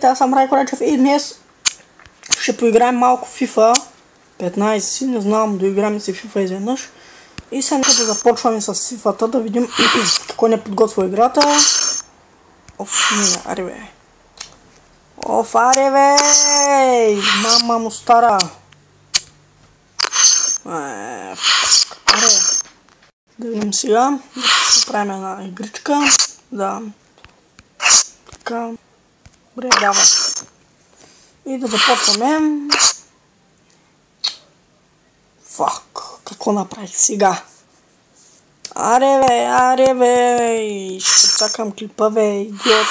Здравейте, аз съм Райко Речев и днес ще поиграем малко FIFA 15, не знам, доиграем си FIFA изведнъж. И сега нека да започваме с FIFA-та, да видим какво не подготвя играта. Оф, не, аре бе. Оф, аре бе! Мама му стара. Аре. Да видим сега. Да правим една игричка. Да. Така. Добре, давай. И да започваме. Фак. Какво направих сега? Аре бе. Ще подсакам клипа бе, идиот.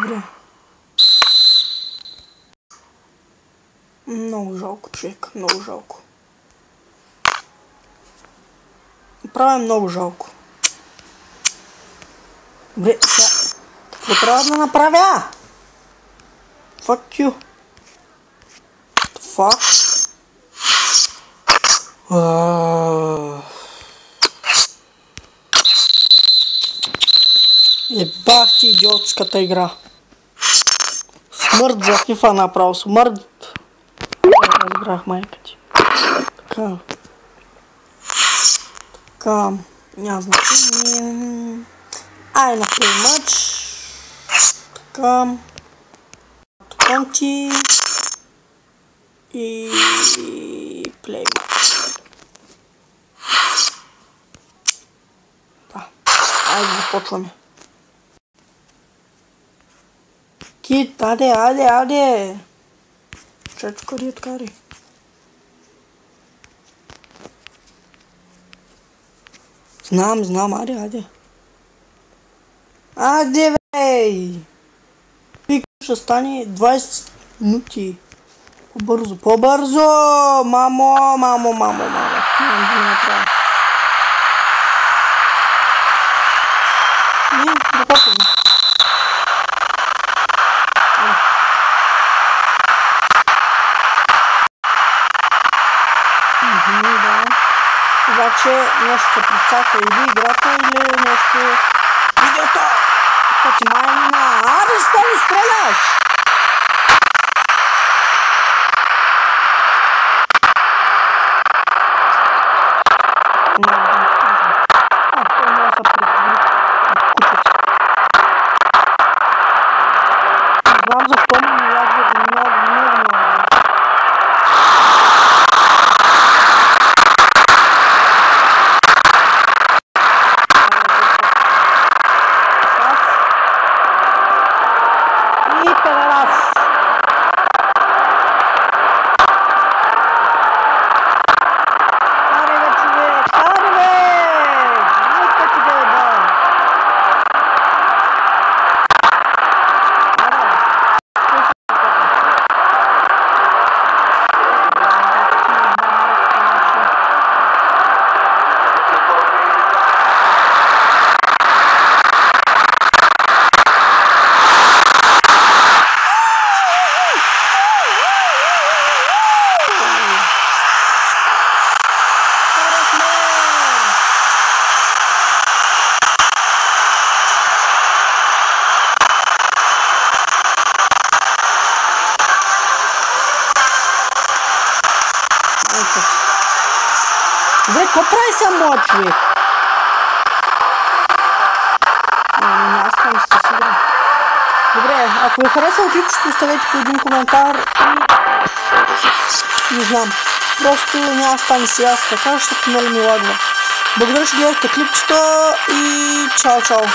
Добре. Много жалко, човек. Много жалко. Правя много жалко. Добре, сега. Какво трябва да направя? Fuck you. Fuck. Ебах ти идиотската игра. Смърт за FIFA направо. Смърт. Разбрах майка ти. Така. Така. Няма значение. Ай, на play match. Така. Конти. И play match. Да. Айде започваме. Кит, аде. Чачо, къде откари? Знам, аде. Аде, бей! Пик ще стане 20 минути. По-бързо! Мамо! Нямам да не направя. Не, да попълня. Да. Обаче нещо се прицака или играта, или нещо... Видеото! Пъти майнина! Аре, защо ми стреляш? Знам защо ми не ядва много. Добре, какво прави съм моят човек? Аз съм с игра. Добре, ако ви хареса клипчето, оставете по един коментар и... Не знам. Просто няма стане сега така, защото много ми лагва. Благодаря, че гледахте клипчето и чао!